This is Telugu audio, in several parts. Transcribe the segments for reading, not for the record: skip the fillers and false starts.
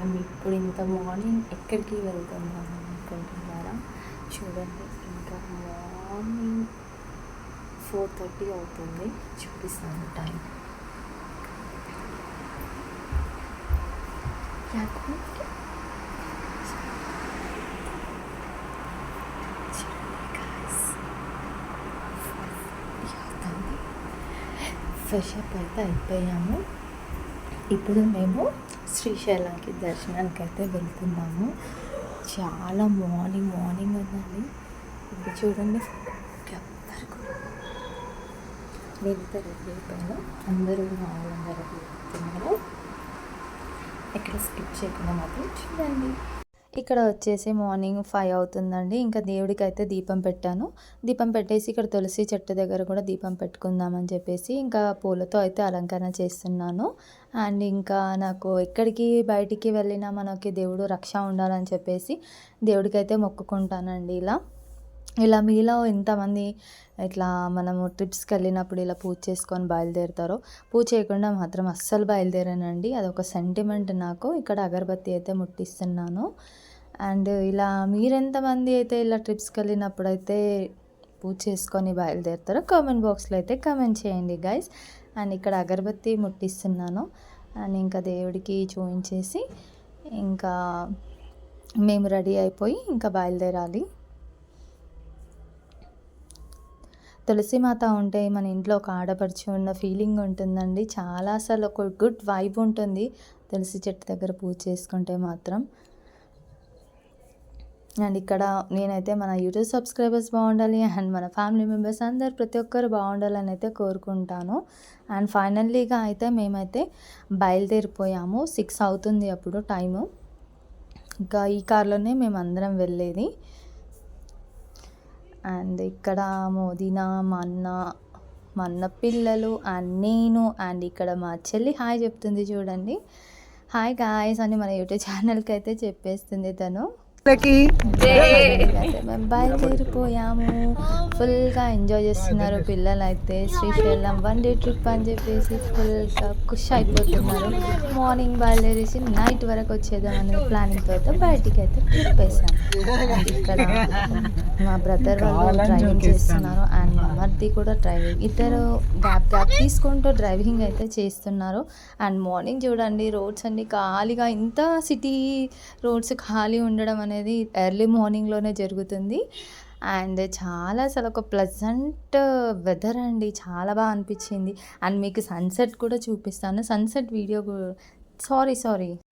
మేము ఇప్పుడు ఇంత మార్నింగ్ ఎక్కడికి వెళ్తున్నాం అనుకుంటున్నారా? చూడండి, ఇంకా మార్నింగ్ 4:30 అవుతుంది. చూపిస్తాను టైం. ఫ్రెష్ అప్ అయితే అయిపోయాము. ఇప్పుడు మేము శ్రీశైలంకి దర్శనానికి అయితే వెళ్తున్నాము. చాలా మార్నింగ్ ఉందండి. ఇప్పుడు చూడండి, ఎవ్వరు కూడా నేనైతే రెడీ అయిపోయాను. అందరూ మామూలుగా రెడీ అయిపోతున్నారు. ఎక్కడ స్కిప్ చేయకుండా మాత్రం చూడండి. ఇక్కడ వచ్చేసి మార్నింగ్ 5 అవుతుందండి. ఇంకా దేవుడికి అయితే దీపం పెట్టాను. దీపం పెట్టేసి ఇక్కడ తులసి చెట్టు దగ్గర కూడా దీపం పెట్టుకుందామని చెప్పేసి ఇంకా పూలతో అయితే అలంకరణ చేస్తున్నాను. అండ్ ఇంకా నాకు ఎక్కడికి బయటికి వెళ్ళినా మనకి దేవుడు రక్ష ఉండాలని చెప్పేసి దేవుడికి అయితే మొక్కుకుంటానండి. ఇలా మీలో ఎంతమంది ఇట్లా మనము ట్రిప్స్కి వెళ్ళినప్పుడు ఇలా పూజ చేసుకొని బయలుదేరుతారో? పూజ చేయకుండా మాత్రం అస్సలు బయలుదేరానండి. అదొక సెంటిమెంట్ నాకు. ఇక్కడ అగరబత్తి అయితే ముట్టిస్తున్నాను. అండ్ ఇలా మీరెంతమంది అయితే ఇలా ట్రిప్స్కి వెళ్ళినప్పుడు అయితే పూజ చేసుకొని బయలుదేరుతారో కామెంట్ బాక్స్లో అయితే కామెంట్ చేయండి గైస్. అండ్ ఇక్కడ అగరబత్తి ముట్టిస్తున్నాను. అండ్ ఇంకా దేవుడికి చూపించేసి ఇంకా మేము రెడీ అయిపోయి ఇంకా బయలుదేరాలి. తులసిమాత ఉంటే మన ఇంట్లో ఒక ఆడపడుచు ఉన్న ఫీలింగ్ ఉంటుందండి. చాలా అసలు ఒక గుడ్ వైబ్ ఉంటుంది తులసి చెట్టు దగ్గర పూజ చేసుకుంటే మాత్రం. అండ్ ఇక్కడ నేనైతే మన యూట్యూబ్ సబ్స్క్రైబర్స్ బాగుండాలి అండ్ మన ఫ్యామిలీ మెంబర్స్ అందరు ప్రతి ఒక్కరు బాగుండాలని అయితే కోరుకుంటాను. అండ్ ఫైనల్లీగా అయితే మేమైతే బయలుదేరిపోయాము. 6 అవుతుంది అప్పుడు టైము. ఇంకా ఈ కార్లోనే మేము అందరం వెళ్ళేది. అండ్ ఇక్కడ మోదీనా, మా అన్న పిల్లలు అండ్ నేను, అండ్ ఇక్కడ మా చెల్లి హాయ్ చెప్తుంది చూడండి. హాయ్ గాయ్స్ అని మన యూట్యూబ్ ఛానల్కి అయితే చెప్పేస్తుంది తను. మేము బయలుదేరిపోయాము. ఫుల్గా ఎంజాయ్ చేస్తున్నారు పిల్లలు అయితే. శ్రీశైలం 1 డే ట్రిప్ అని చెప్పేసి ఫుల్గా ఖుష్ అయిపోతున్నారు. మార్నింగ్ బయలుదేరేసి నైట్ వరకు వచ్చేద్దామని ప్లానింగ్తో అయితే బయటికి అయితే ట్రిప్ వేసాను. ఇక్కడ మా బ్రదర్ వాళ్ళు డ్రైవింగ్ చేస్తున్నారు అండ్ మా మర్ది కూడా డ్రైవింగ్. ఇద్దరు గ్యాప్ తీసుకుంటూ డ్రైవింగ్ అయితే చేస్తున్నారు. అండ్ మార్నింగ్ చూడండి, రోడ్స్ అన్ని ఖాళీగా, ఇంత సిటీ రోడ్స్ ఖాళీ ఉండడం అనేది ఎర్లీ మార్నింగ్లోనే జరుగుతుంది. అండ్ చాలా అసలు ఒక ప్లెజెంట్ వెదర్ అండి. చాలా బాగా అనిపించింది. అండ్ మీకు సన్సెట్ కూడా చూపిస్తాను. Sunset video sorry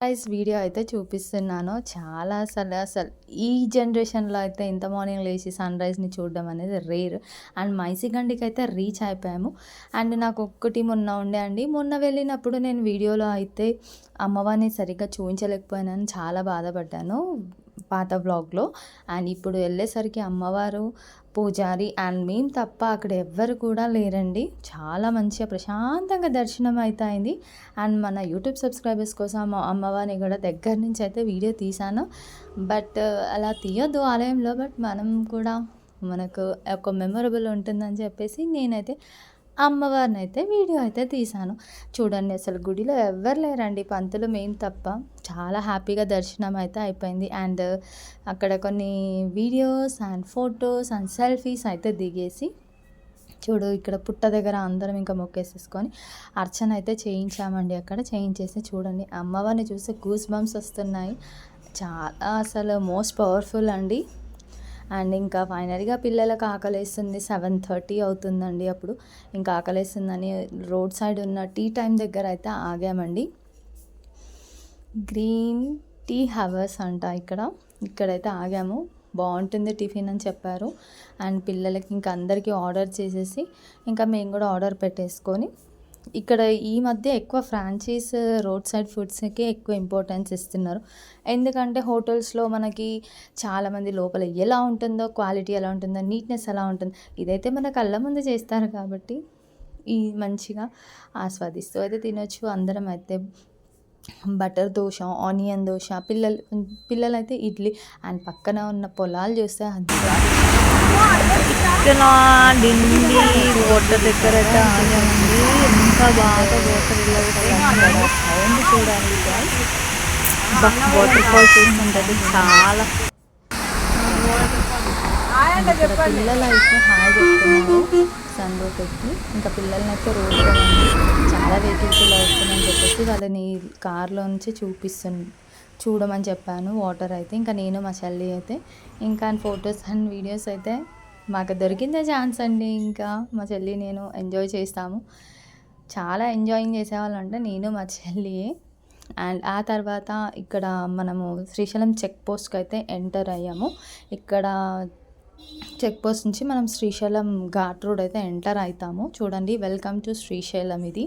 rice video అయితే చూపిస్తున్నాను. చాలా అసలు ఈ జనరేషన్లో అయితే ఇంత మార్నింగ్ లేచి సన్ రైజ్ని చూడడం అనేది రేర్. అండ్ మైసిగండికి అయితే రీచ్ అయిపోయాము. అండ్ నాకు ఒక్కటి మొన్న వెళ్ళినప్పుడు నేను వీడియోలో అయితే అమ్మవారిని సరిగ్గా చూపించలేకపోయానని చాలా బాధపడ్డాను పాత వ్లాగ్లో. అండ్ ఇప్పుడు వెళ్ళేసరికి అమ్మవారు, పూజారి అండ్ మేము తప్ప అక్కడ ఎవ్వరు కూడా లేరండి. చాలా మంచిగా ప్రశాంతంగా దర్శనం అయితే అయింది. అండ్ మన యూట్యూబ్ సబ్స్క్రైబర్స్ కోసం అమ్మవారిని కూడా దగ్గర నుంచి అయితే వీడియో తీశాను. బట్ అలా తీయొద్దు ఆలయంలో, బట్ మనం కూడా మనకు ఒక మెమొరబుల్ ఉంటుందని చెప్పేసి నేనైతే అమ్మవారిని అయితే వీడియో అయితే తీశాను. చూడండి, అసలు గుడిలో ఎవ్వరు లేరండి, పంతులు మేము తప్ప. చాలా హ్యాపీగా దర్శనం అయితే అయిపోయింది. అండ్ అక్కడ కొన్ని videos and photos and selfies అయితే దిగేసి చూడు, ఇక్కడ పుట్ట దగ్గర అందరం ఇంకా మొక్కేసేసుకొని అర్చన అయితే చేయించామండి. అక్కడ చేయించేసి చూడండి, అమ్మవారిని చూస్తే గూస్ బంప్స్ వస్తున్నాయి. చాలా అసలు మోస్ట్ పవర్ఫుల్ అండి. అండ్ ఇంకా ఫైనల్గా పిల్లలకు ఆకలేస్తుంది. 7:30 అవుతుందండి. అప్పుడు ఇంకా ఆకలేస్తుందని రోడ్ సైడ్ ఉన్న టీ టైం దగ్గర అయితే ఆగామండి. గ్రీన్ టీ హవర్స్ అంట ఇక్కడైతే ఆగాము. బాగుంటుంది టిఫిన్ అని చెప్పారు. అండ్ పిల్లలకి ఇంకా అందరికీ ఆర్డర్ చేసేసి ఇంకా మేము కూడా ఆర్డర్ పెట్టేసుకొని ఇక్కడ ఈ మధ్య ఎక్కువ ఫ్రాంచైజ్ రోడ్ సైడ్ ఫుడ్స్కి ఎక్కువ ఇంపార్టెన్స్ ఇస్తున్నారు. ఎందుకంటే హోటల్స్లో మనకి చాలామంది లోపల ఎలా ఉంటుందో, క్వాలిటీ ఎలా ఉంటుందో, నీట్నెస్ ఎలా ఉంటుందో, ఇదైతే మన కళ్ళ ముందు చేస్తారు కాబట్టి ఈ మంచిగా ఆస్వాదిస్తూ అయితే తినొచ్చు. అందరం అయితే బటర్ దోశ, ఆనియన్ దోశ, పిల్లలైతే ఇడ్లీ. అండ్ పక్కన ఉన్న పొలాలు చూస్తే కోట దగ్గర ఎంత బాగా సౌండ్ చూడాలి. వాటర్ ఫాల్ చూస్తుంటే చాలా పిల్లలు అయితే హాయ్ చెప్తున్నారు సన్ రూఫ్ ఎక్కి. ఇంకా పిల్లల్ని అయితే రోడ్లో చాలా వెహికల్స్ ఇలా వస్తుందని చెప్పేసి వాళ్ళని కార్లో నుంచి చూడమని చెప్పాను వాటర్ అయితే. ఇంకా నేను మా చెల్లి అయితే ఇంకా ఫొటోస్ అండ్ వీడియోస్ అయితే మాకు దొరికిందే ఛాన్స్ అండి. ఇంకా మా చెల్లి నేను ఎంజాయ్ చేస్తాము. చాలా ఎంజాయింగ్ చేసేవాళ్ళం అంటే నేను మా చెల్లి. అండ్ ఆ తర్వాత ఇక్కడ మనము శ్రీశైలం చెక్ పోస్ట్కి అయితే ఎంటర్ అయ్యాము. ఇక్కడ చెక్ పోస్ట్ నుంచి మనం శ్రీశైలం ఘాట్ రోడ్ అయితే ఎంటర్ అవుతాము. చూడండి, వెల్కమ్ టు శ్రీశైలం. ఇది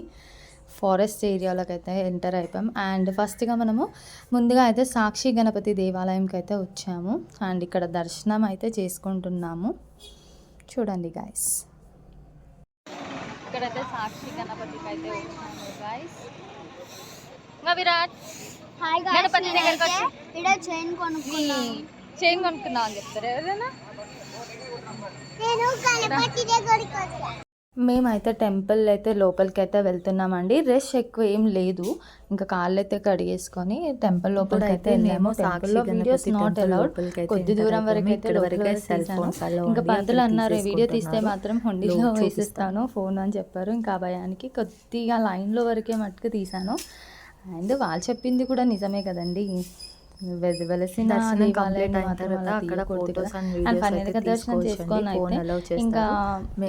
ఫారెస్ట్ ఏరియాలోకి అయితే ఎంటర్ అయిపోయాం. అండ్ ఫస్ట్గా మనము ముందుగా అయితే సాక్షి గణపతి దేవాలయంకి అయితే వచ్చాము. అండ్ ఇక్కడ దర్శనం అయితే చేసుకుంటున్నాము. చూడండి గైస్, ఇక్కడైతే సాక్షి గణపతికి అయితే వచ్చాము గైస్. ఇంకా విరాట్ గణపతి దగ్గరికి వచ్చి చైన్ కొనుక్కున్నావు అని చెప్తారు ఎవరైనా. మేమైతే టెంపుల్ అయితే లోపలికి అయితే వెళ్తున్నామండి. రష్ ఎక్కువ ఏం లేదు. ఇంకా కాళ్ళు అయితే కడిగేసుకొని టెంపుల్ లోపలికి అయితే వెళ్ళాము. Videos not allowed. కొద్ది దూరం వరకు అయితే ఇంకా పంతులు అన్నారు వీడియో తీస్తే మాత్రం హుండీలో వేసిస్తాను ఫోన్ అని చెప్పారు. ఇంకా భయానికి కొద్దిగా లైన్లో వరకే మట్టుకు తీసాను. అండ్ వాళ్ళు చెప్పింది కూడా నిజమే కదండి. వెలసిన దర్శనం చేసుకొని అయితే ఇంకా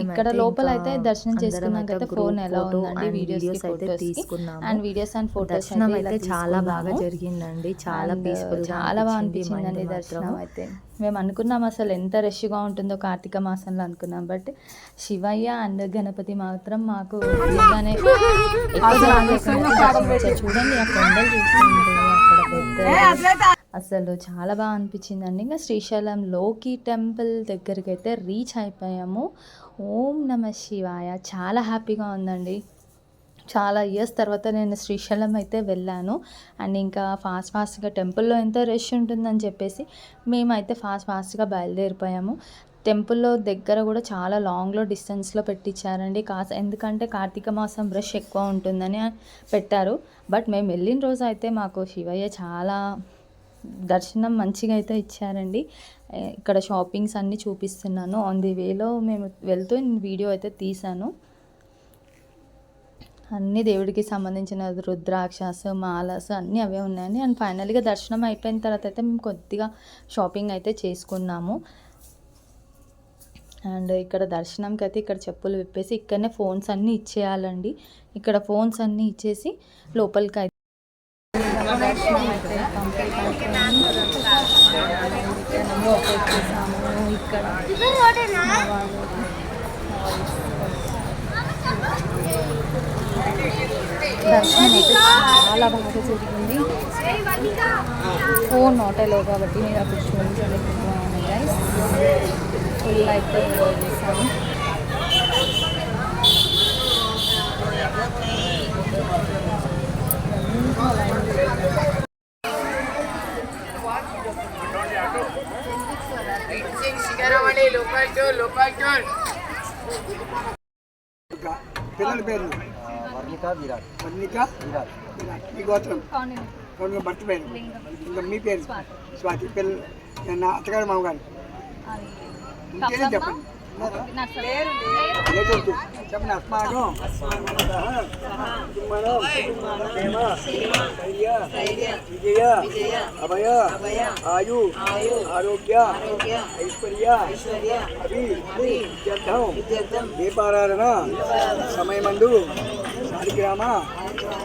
ఇక్కడ లోపల అయితే దర్శనం చేసుకున్నాకైతే ఫోన్ ఎలా ఉందండి వీడియోస్ అయితే తీసుకున్నాము. అండ్ వీడియోస్ అండ్ ఫోటోస్ అయితే చాలా బాగా జరిగిందండి. చాలా పీస్ఫుల్, చాలా బాగా అనిపించిందండి దర్శనం అయితే. మేము అనుకున్నాం అసలు ఎంత రష్గా ఉంటుందో కార్తీక మాసంలో అనుకున్నాం. బట్ శివయ్య అండ్ గణపతి మాత్రం మాకు చూడండి ఆ కొండలు చూస్తుంటే అక్కడ అసలు చాలా బాగా అనిపించిందండి. ఇంకా శ్రీశైలంలోకి టెంపుల్ దగ్గరికి అయితే రీచ్ అయిపోయాము. ఓం నమ శివాయ. చాలా హ్యాపీగా ఉందండి. చాలా ఇయర్స్ తర్వాత నేను శ్రీశైలం అయితే వెళ్ళాను. అండ్ ఇంకా ఫాస్ట్గా టెంపుల్లో ఎంత రష్ ఉంటుందని చెప్పేసి మేమైతే ఫాస్ట్గా బయలుదేరిపోయాము. టెంపుల్లో దగ్గర కూడా చాలా లాంగ్లో డిస్టెన్స్లో పెట్టించారండి. ఎందుకంటే కార్తీక మాసం రష్ ఎక్కువ ఉంటుందని పెట్టారు. బట్ మేము వెళ్ళిన రోజు అయితే మాకు శివయ్య చాలా దర్శనం మంచిగా అయితే ఇచ్చారండి. ఇక్కడ షాపింగ్స్ అన్నీ చూపిస్తున్నాను. ఆన్ ది వేలో మేము వెళ్తూ వీడియో అయితే తీసాను. అన్ని దేవుడికి సంబంధించిన రుద్రాక్షస్, మాలస్ అన్నీ అవే ఉన్నాయండి. అండ్ ఫైనల్గా దర్శనం అయిపోయిన తర్వాత అయితే మేము కొద్దిగా షాపింగ్ అయితే చేసుకున్నాము. అండ్ ఇక్కడ దర్శనంకి అయితే ఇక్కడ చెప్పులు విప్పేసి ఇక్కడనే ఫోన్స్ అన్నీ ఇచ్చేయాలండి. ఇక్కడ ఫోన్స్ అన్నీ ఇచ్చేసి లోపలికి అయితే దర్శనం అయితే కంప్లీట్ అయిపోయింది. ఇక్కడ దర్శనం అయితే చాలా బాగా జరిగింది. ఫోన్ నాట్ అలో కాబట్టి మీరు అప్పుడు చూపించలేకపోయాను గైస్. ఫుల్ అయితే ఎంజాయ్ చేశాను. పిల్లల పేరు వర్ణిక విరాట్. మీ గోత్రం భర్త పేరు. ఇంకా మీ పేరు స్వాతి. పిల్లలు నా అత్తగారు మామగారు చెప్పండి. చెప్పండి. అస్మాకం విజయ అభయ ఆయు ఆరోగ్య ఐశ్వర్య అభివృద్ధం దీపారాధన సమయమందు శాలిగ్రామ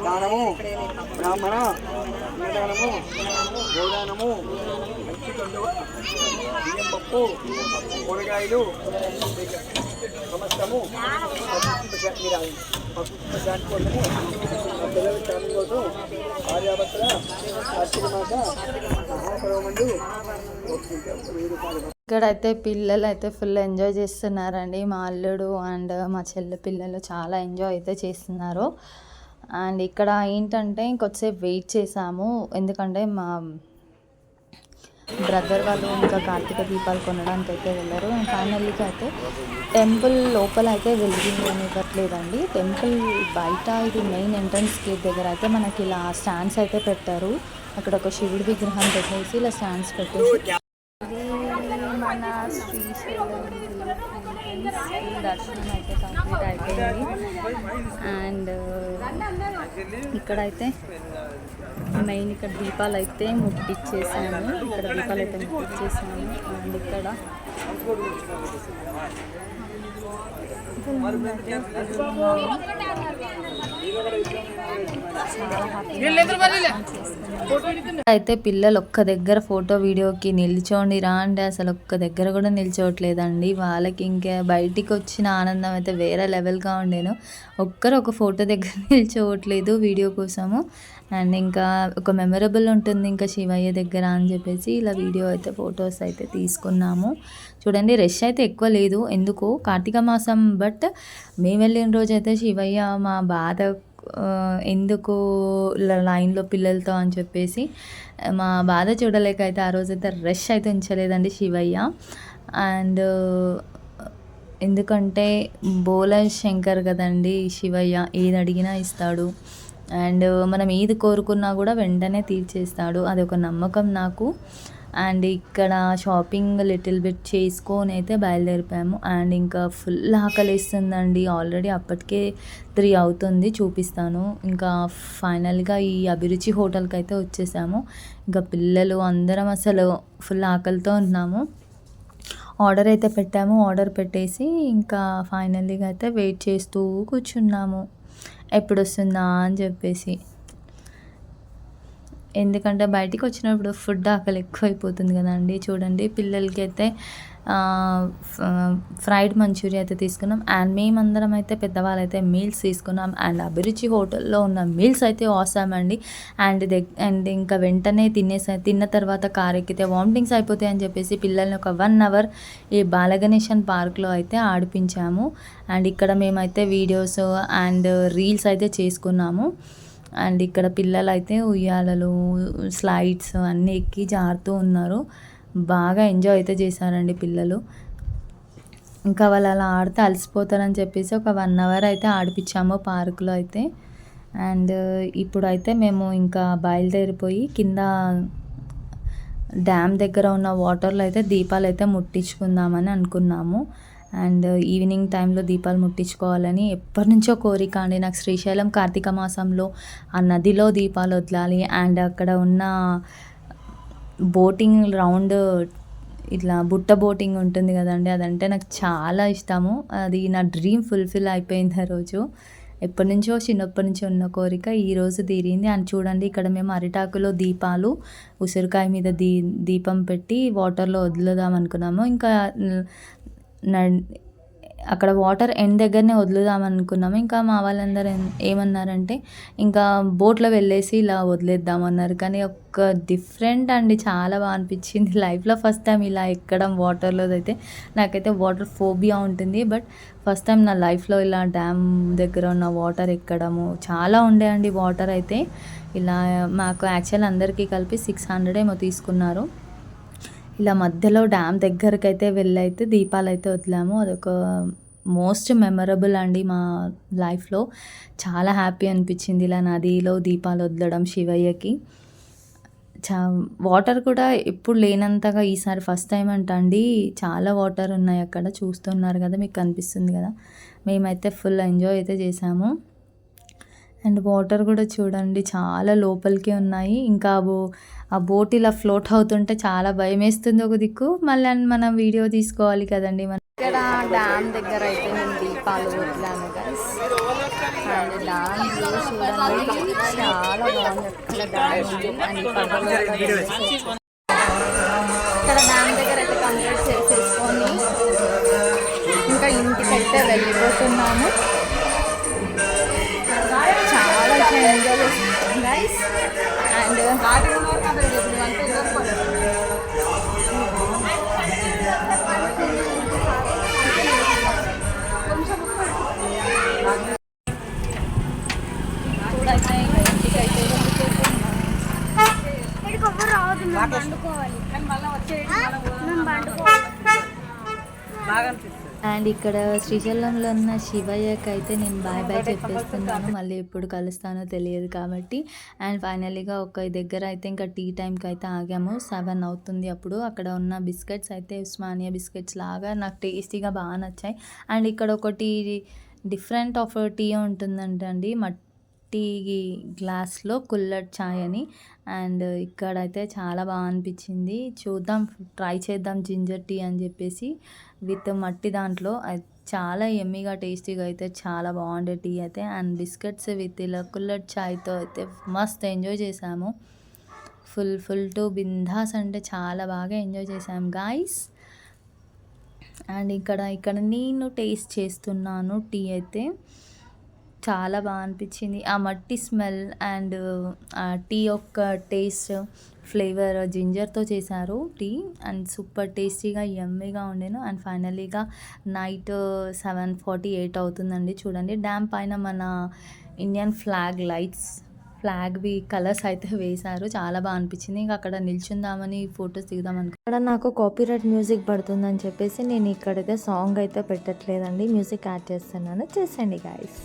దానము బ్రాహ్మణ అన్నదానము గోదానము బియ్యం పప్పు కూరగాయలు సమస్తము శాంతి కోసము పిల్లల శాంతి కోసం ఆర్యాభద్ర కార్తీక మాస మహాపర్వమందు ఇక్కడైతే పిల్లలు అయితే ఫుల్ ఎంజాయ్ చేస్తున్నారండి. మా అల్లుడు అండ్ మా చెల్లి పిల్లలు చాలా ఎంజాయ్ అయితే చేస్తున్నారు. అండ్ ఇక్కడ ఏంటంటే ఇంకొద్దిసేపు వెయిట్ చేసాము. ఎందుకంటే బ్రదర్ వాళ్ళు ఇంకా కార్తీక దీపాలు కొనడానికి అయితే వెళ్ళారు. ఫైనల్గా అయితే టెంపుల్ లోపల అయితే వెలిగించనివ్వట్లేదండి. టెంపుల్ బయట ఇది మెయిన్ ఎంట్రన్స్ గేట్ దగ్గర అయితే మనకి ఇలా స్టాండ్స్ అయితే పెట్టారు. అక్కడ ఒక శివుడి విగ్రహం పెట్టేసి ఇలా స్టాండ్స్ పెట్టేసి మన శ్రీశైలం దర్శనం అయితే కంప్లీట్ అయిపోయింది. అండ్ ఇక్కడైతే మెయిన్ ఇక్కడ దీపాలు అయితే ముట్టించేసాను. అండ్ ఇక్కడ అయితే పిల్లలు ఒక్క దగ్గర ఫోటో వీడియోకి నిల్చోండి రా అంటే అసలు ఒక్క దగ్గర కూడా నిల్చోవట్లేదండి. వాళ్ళకి ఇంకా బయటికి వచ్చిన ఆనందం అయితే వేరే లెవెల్గా ఉండేను. ఒక్కరు ఒక ఫోటో దగ్గర నిల్చోవట్లేదు వీడియో కోసము. అండ్ ఇంకా ఒక మెమరబుల్ ఉంటుంది ఇంకా శివయ్య దగ్గర అని చెప్పేసి ఇలా వీడియో అయితే ఫొటోస్ అయితే తీసుకున్నాము. చూడండి రష్ అయితే ఎక్కువ లేదు, ఎందుకు కార్తీక మాసం. బట్ మేము వెళ్ళిన రోజు అయితే శివయ్య మా బాధ ఎందుకు లైన్లో పిల్లలతో అని చెప్పేసి మా బాధ చూడలేక అయితే ఆ రోజైతే రష్ అయితే ఉంచలేదండి శివయ్య. అండ్ ఎందుకంటే బోల శంకర్ కదండి శివయ్య, ఏది అడిగినా ఇస్తాడు. అండ్ మనం ఏది కోరుకున్నా కూడా వెంటనే తీర్చేస్తాడు, అదొక నమ్మకం నాకు. అండ్ ఇక్కడ షాపింగ్ లిటిల్ బిట్ చేసుకొని అయితే బయలుదేరిపోయాము. అండ్ ఇంకా ఫుల్ ఆకలిస్తుందండి, ఆల్రెడీ అప్పటికే 3 అవుతుంది, చూపిస్తాను. ఇంకా ఫైనల్గా ఈ అభిరుచి హోటల్కి అయితే వచ్చేసాము. ఇంకా పిల్లలు అందరం అసలు ఫుల్ ఆకలితో ఉన్నాము. ఆర్డర్ అయితే పెట్టాము. ఆర్డర్ పెట్టేసి ఇంకా ఫైనల్గా అయితే వెయిట్ చేస్తూ కూర్చున్నాము ఎప్పుడు వస్తుందా అని చెప్పేసి. ఎందుకంటే బయటికి వచ్చినప్పుడు ఫుడ్ ఆకలి ఎక్కువైపోతుంది కదండి. చూడండి పిల్లలకి అయితే ఫ్రైడ్ మంచూరియా అయితే తీసుకున్నాం. అండ్ మేమందరం అయితే పెద్దవాళ్ళు అయితే మీల్స్ తీసుకున్నాం. అండ్ అభిరుచి హోటల్లో ఉన్న మీల్స్ అయితే ఆసమ్ అండి. అండ్ ఇంకా వెంటనే తిన్న తర్వాత కార్ ఎక్కితే వామిటింగ్స్ అయిపోతాయి అని చెప్పేసి పిల్లల్ని ఒక 1 అవర్ ఈ బాలగణేషన్ పార్క్లో అయితే ఆడిపించాము. అండ్ ఇక్కడ మేమైతే వీడియోస్ అండ్ రీల్స్ అయితే చేసుకున్నాము. అండ్ ఇక్కడ పిల్లలు అయితే ఉయ్యాలలు, స్లైడ్స్ అన్నీ ఎక్కి జారుతూ ఉన్నారు. బాగా ఎంజాయ్ అయితే చేశారండి పిల్లలు. ఇంకా వాళ్ళు అలా ఆడితే అలసిపోతారని చెప్పేసి ఒక 1 అవర్ అయితే ఆడిపించాము పార్కులో అయితే. అండ్ ఇప్పుడైతే మేము ఇంకా బయలుదేరిపోయి కింద డ్యామ్ దగ్గర ఉన్న వాటర్లో అయితే దీపాలు అయితే ముట్టించుకుందామని అనుకున్నాము. అండ్ ఈవినింగ్ టైంలో దీపాలు ముట్టించుకోవాలని ఎప్పటి నుంచో కోరిక అండి నాకు. శ్రీశైలం కార్తీక మాసంలో ఆ నదిలో దీపాలు వదలాలి. అండ్ అక్కడ ఉన్న బోటింగ్ రౌండ్ ఇట్లా బుట్ట బోటింగ్ ఉంటుంది కదండి, అదంటే నాకు చాలా ఇష్టము. అది నా డ్రీమ్ ఫుల్ఫిల్ అయిపోయింది ఆ రోజు. ఎప్పటి నుంచో చిన్నప్పటి నుంచి ఉన్న కోరిక ఈరోజు తీరింది. అండ్ చూడండి ఇక్కడ మేము అరిటాకులో దీపాలు, ఉసిరికాయ మీద దీపం పెట్టి వాటర్లో వదులుదాం అనుకున్నాము. ఇంకా అక్కడ వాటర్ ఎండ్ దగ్గరనే వదులుదాం అనుకున్నాము. ఇంకా మా వాళ్ళందరూ ఏమన్నారంటే ఇంకా బోట్లో వెళ్ళేసి ఇలా వదిలేద్దామన్నారు. కానీ ఒక డిఫరెంట్ అండి, చాలా బాగా అనిపించింది. లైఫ్లో ఫస్ట్ టైం ఇలా ఎక్కడం వాటర్లో అయితే. నాకైతే వాటర్ ఫోబియా ఉంటుంది, బట్ ఫస్ట్ టైం నా లైఫ్లో ఇలా డ్యామ్ దగ్గర ఉన్న వాటర్ ఎక్కడము. చాలా ఉండే అండి వాటర్ అయితే. ఇలా మాకు యాక్చువల్ అందరికీ కలిపి 600 ఏమో తీసుకున్నారు. ఇలా మధ్యలో డ్యామ్ దగ్గరికి అయితే వెళ్ళైతే దీపాలు అయితే వదిలాము. అదొక మోస్ట్ మెమరబుల్ అండి మా లైఫ్లో. చాలా హ్యాపీ అనిపించింది ఇలా నదిలో దీపాలు వదలడం శివయ్యకి. వాటర్ కూడా ఎప్పుడు లేనంతగా ఈసారి ఫస్ట్ టైం అంట అండి. చాలా వాటర్ ఉన్నాయి అక్కడ, చూస్తున్నారు కదా, మీకు కనిపిస్తుంది కదా. మేమైతే ఫుల్ ఎంజాయ్ అయితే చేసాము. అండ్ వాటర్ కూడా చూడండి చాలా లోపలికి ఉన్నాయి. ఇంకా ఆ బోట్ ఇలా ఫ్లోట్ అవుతుంటే చాలా భయం వేస్తుంది ఒక దిక్కు. మళ్ళీ మనం వీడియో తీసుకోవాలి కదండి. మనం ఇక్కడ డ్యామ్ దగ్గర అయితే నేను దీపాలు వదిలాను గైస్. అండ్ డ్యామ్ వ్యూ చూడండి చాలా బాగుంది. అక్కడ డ్యామ్ ఉంది. అండ్ ఇక్కడ డ్యామ్ దగ్గర అయితే కంప్లీట్ చేసేసుకొని ఇంకా ఇంటికైతే వెళ్ళిపోతున్నాము. ఎంజాయ్ చేస్తున్నాం గైస్. అండ్ ఇప్పుడైతే ఇంటికైతే వండుకోవాలి. అండ్ ఇక్కడ శ్రీశైలంలో ఉన్న శివయ్యకి అయితే నేను బాయ్ బాయ్ చెప్పేస్తున్నాను, మళ్ళీ ఎప్పుడు కలుస్తానో తెలియదు కాబట్టి. అండ్ ఫైనలీగా ఒక దగ్గర అయితే ఇంకా టీ టైంకి అయితే ఆగాము, 7 అవుతుంది అప్పుడు. అక్కడ ఉన్న బిస్కెట్స్ అయితే ఉస్మానియా బిస్కెట్స్ లాగా నాకు టేస్టీగా బాగా నచ్చాయి. అండ్ ఇక్కడ ఒకటి డిఫరెంట్ ఆఫ్ టీ ఉంటుందంటండి, మట్టి గ్లాస్లో కుల్లడ్ చాయ్ అని. అండ్ ఇక్కడైతే చాలా బాగా అనిపించింది, చూద్దాం ట్రై చేద్దాం జింజర్ టీ అని చెప్పేసి విత్ మట్టి దాంట్లో. చాలా ఎమ్మీగా టేస్టీగా అయితే చాలా బాగుండే టీ అయితే. అండ్ బిస్కెట్స్ విత్ ఇలా కుల్లడ్ చాయ్తో అయితే మస్త్ ఎంజాయ్ చేసాము, ఫుల్ టు బిందాస్ అంటే చాలా బాగా ఎంజాయ్ చేసాము గాయస్. అండ్ ఇక్కడ నేను టేస్ట్ చేస్తున్నాను టీ అయితే, చాలా బాగా అనిపించింది. ఆ మట్టి స్మెల్ అండ్ ఆ టీ యొక్క టేస్ట్ ఫ్లేవర్ జింజర్తో చేశారు టీ, అండ్ సూపర్ టేస్టీగా యమ్మీగా ఉండేను. అండ్ ఫైనలీగా నైట్ 7:48 అవుతుందండి. చూడండి డ్యామ్ పైన మన ఇండియన్ ఫ్లాగ్వి కలర్స్ అయితే వేశారు, చాలా బాగా అనిపించింది. ఇంకా అక్కడ నిల్చుందామని ఫొటోస్ దిగుదామని, అక్కడ నాకు కాపీరైట్ మ్యూజిక్ పడుతుందని చెప్పేసి నేను ఇక్కడైతే సాంగ్ అయితే పెట్టట్లేదండి, మ్యూజిక్ యాడ్ చేస్తున్నాను, చేసేయండి గాయస్.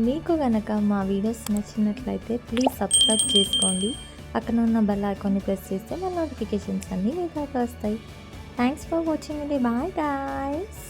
మీకు కనుక మా వీడియోస్ నచ్చినట్లయితే ప్లీజ్ సబ్స్క్రైబ్ చేసుకోండి, పక్కన ఉన్న బెల్ ఐకాన్ని ప్రెస్ చేస్తే మా నోటిఫికేషన్స్ అన్నీ మీ దాకా వస్తాయి. థ్యాంక్స్ ఫర్ వాచింగ్ అండి, బాయ్ గాయ్స్.